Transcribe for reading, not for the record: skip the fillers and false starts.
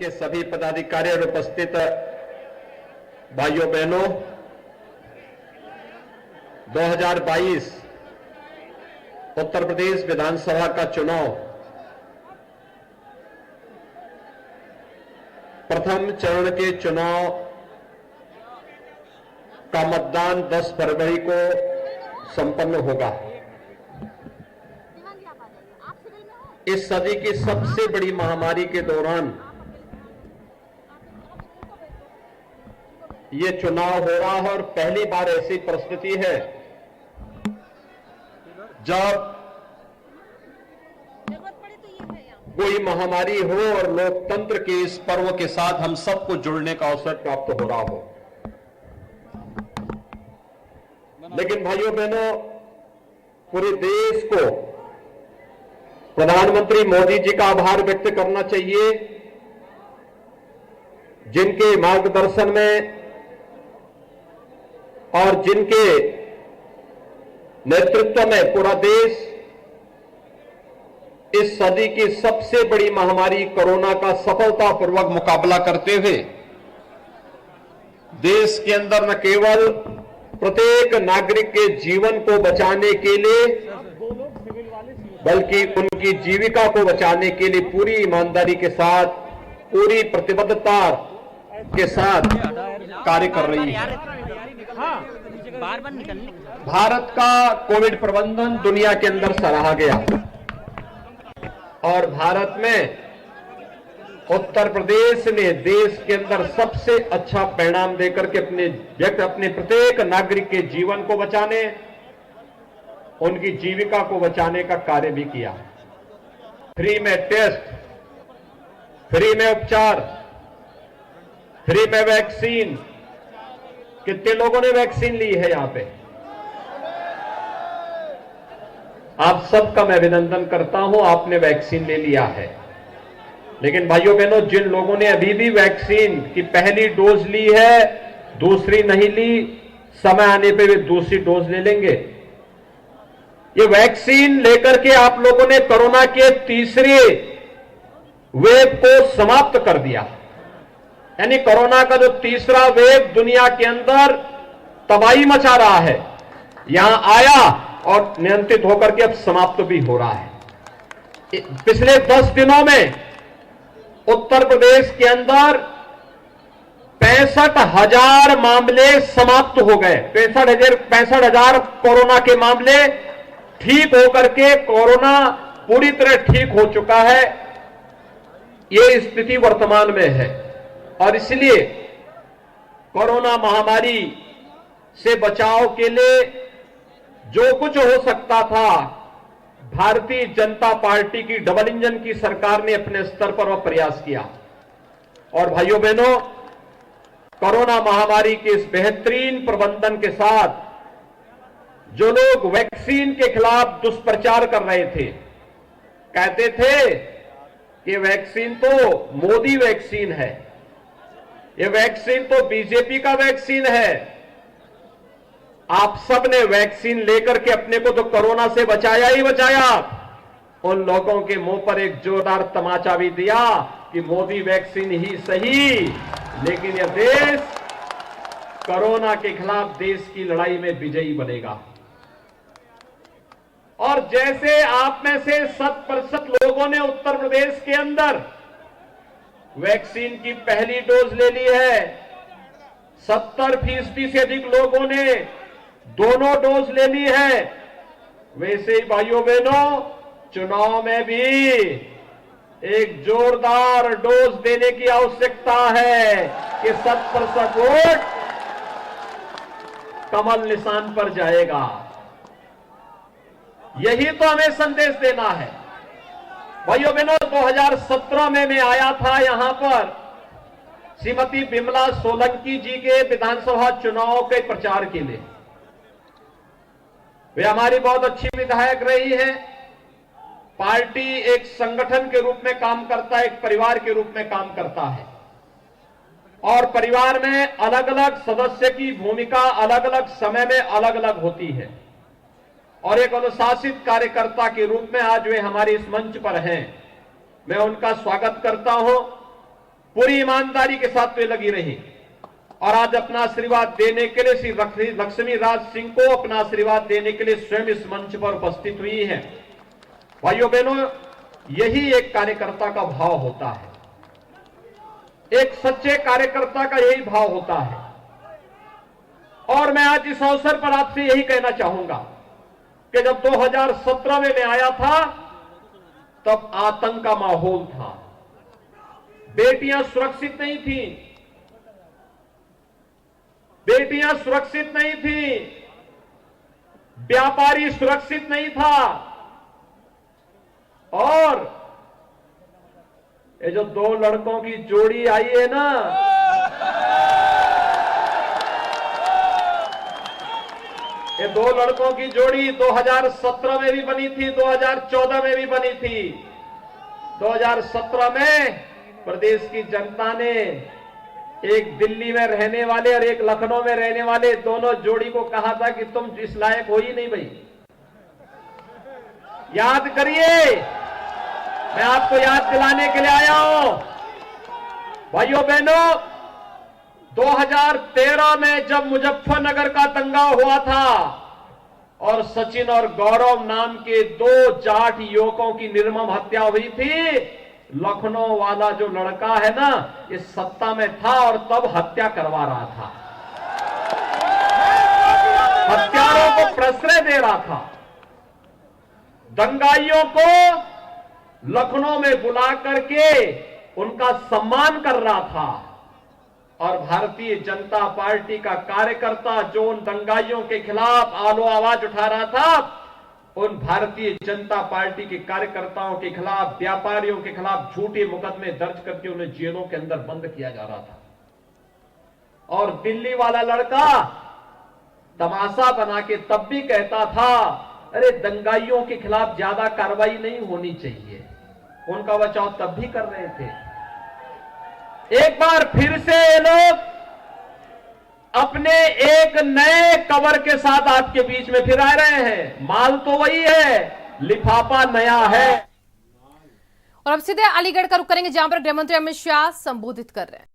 के सभी पदाधिकारी और उपस्थित भाइयों बहनों, 2022 उत्तर प्रदेश विधानसभा का चुनाव प्रथम चरण के चुनाव का मतदान 10 फरवरी को संपन्न होगा। इस सदी की सबसे बड़ी महामारी के दौरान ये चुनाव हो रहा है और पहली बार ऐसी परिस्थिति है जब कोई महामारी हो और लोकतंत्र के इस पर्व के साथ हम सबको जुड़ने का अवसर प्राप्त हो रहा हो। लेकिन भाइयों बहनों, पूरे देश को प्रधानमंत्री मोदी जी का आभार व्यक्त करना चाहिए, जिनके मार्गदर्शन में और जिनके नेतृत्व में पूरा देश इस सदी की सबसे बड़ी महामारी कोरोना का सफलतापूर्वक मुकाबला करते हुए देश के अंदर न केवल प्रत्येक नागरिक के जीवन को बचाने के लिए बल्कि उनकी जीविका को बचाने के लिए पूरी ईमानदारी के साथ, पूरी प्रतिबद्धता के साथ कार्य कर रही है। भारत का कोविड प्रबंधन दुनिया के अंदर सराहा गया और भारत में उत्तर प्रदेश ने देश के अंदर सबसे अच्छा परिणाम देकर के अपने प्रत्येक नागरिक के जीवन को बचाने, उनकी जीविका को बचाने का कार्य भी किया। फ्री में टेस्ट, फ्री में उपचार, फ्री में वैक्सीन। कितने लोगों ने वैक्सीन ली है यहां पे? आप सबका मैं अभिनंदन करता हूं, आपने वैक्सीन ले लिया है। लेकिन भाइयों बहनों, जिन लोगों ने अभी भी वैक्सीन की पहली डोज ली है, दूसरी नहीं ली, समय आने पे वे दूसरी डोज ले लेंगे। ये वैक्सीन लेकर के आप लोगों ने कोरोना के तीसरे वेव को समाप्त कर दिया। यानी कोरोना का जो तीसरा वेव दुनिया के अंदर तबाही मचा रहा है, यहां आया और नियंत्रित होकर के अब समाप्त भी हो रहा है। पिछले 10 दिनों में उत्तर प्रदेश के अंदर 65,000 मामले समाप्त हो गए। 65,000 कोरोना के मामले ठीक होकर के कोरोना पूरी तरह ठीक हो चुका है। ये स्थिति वर्तमान में है और इसलिए कोरोना महामारी से बचाव के लिए जो कुछ हो सकता था, भारतीय जनता पार्टी की डबल इंजन की सरकार ने अपने स्तर पर वह प्रयास किया। और भाइयों बहनों, कोरोना महामारी के इस बेहतरीन प्रबंधन के साथ जो लोग वैक्सीन के खिलाफ दुष्प्रचार कर रहे थे, कहते थे कि वैक्सीन तो मोदी वैक्सीन है, ये वैक्सीन तो बीजेपी का वैक्सीन है। आप सब ने वैक्सीन लेकर के अपने को तो कोरोना से बचाया ही बचाया, उन लोगों के मुंह पर एक जोरदार तमाचा भी दिया कि मोदी वैक्सीन ही सही, लेकिन यह देश कोरोना के खिलाफ देश की लड़ाई में विजयी बनेगा। और जैसे आप में से 100% लोगों ने उत्तर प्रदेश के अंदर वैक्सीन की पहली डोज ले ली है, 70% से अधिक लोगों ने दोनों डोज ले ली है, वैसे ही भाइयों बहनों, चुनाव में भी एक जोरदार डोज देने की आवश्यकता है कि 100% वोट कमल निशान पर जाएगा। यही तो हमें संदेश देना है। भाइयों बहनों, 2017 में मैं आया था यहां पर श्रीमती बिमला सोलंकी जी के विधानसभा चुनाव के प्रचार के लिए। वे हमारी बहुत अच्छी विधायक रही है। पार्टी एक संगठन के रूप में काम करता है, एक परिवार के रूप में काम करता है और परिवार में अलग अलग सदस्य की भूमिका अलग अलग समय में अलग अलग होती है। और एक अनुशासित कार्यकर्ता के रूप में आज वे हमारे इस मंच पर हैं। मैं उनका स्वागत करता हूं। पूरी ईमानदारी के साथ वे लगी रही और आज अपना आशीर्वाद देने के लिए श्री लक्ष्मी राज सिंह को अपना आशीर्वाद देने के लिए स्वयं इस मंच पर उपस्थित हुई है। भाइयों बहनों, यही एक कार्यकर्ता का भाव होता है, एक सच्चे कार्यकर्ता का यही भाव होता है। और मैं आज इस अवसर पर आपसे यही कहना चाहूंगा कि जब 2017 में मैं आया था तब आतंक का माहौल था, बेटियां सुरक्षित नहीं थी, बेटियां सुरक्षित नहीं थी, व्यापारी सुरक्षित नहीं था। और ये जो दो लड़कों की जोड़ी आई है ना, ये दो लड़कों की जोड़ी 2017 में भी बनी थी, 2014 में भी बनी थी। 2017 में प्रदेश की जनता ने एक दिल्ली में रहने वाले और एक लखनऊ में रहने वाले दोनों जोड़ी को कहा था कि तुम इस लायक हो ही नहीं भाई। याद करिए, मैं आपको याद दिलाने के लिए आया हूं। भाइयों बहनों, 2013 में जब मुजफ्फरनगर का दंगा हुआ था और सचिन और गौरव नाम के दो जाट युवकों की निर्मम हत्या हुई थी, लखनऊ वाला जो लड़का है ना, इस सत्ता में था और तब हत्या करवा रहा था, हत्यारों को प्रश्रय दे रहा था, दंगाइयों को लखनऊ में बुला करके उनका सम्मान कर रहा था। और भारतीय जनता पार्टी का कार्यकर्ता जो उन दंगाइयों के खिलाफ आलो आवाज उठा रहा था, उन भारतीय जनता पार्टी के कार्यकर्ताओं के खिलाफ, व्यापारियों के खिलाफ झूठे मुकदमे दर्ज करके उन्हें जेलों के अंदर बंद किया जा रहा था। और दिल्ली वाला लड़का तमाशा बना के तब भी कहता था, अरे दंगाइयों के खिलाफ ज्यादा कार्रवाई नहीं होनी चाहिए, उनका बचाव तब भी कर रहे थे। एक बार फिर से ये लोग अपने एक नए कवर के साथ आपके बीच में फिर आ रहे हैं। माल तो वही है, लिफाफा नया है। और अब सीधे अलीगढ़ का रुख करेंगे, जहां पर गृह मंत्री अमित शाह संबोधित कर रहे हैं।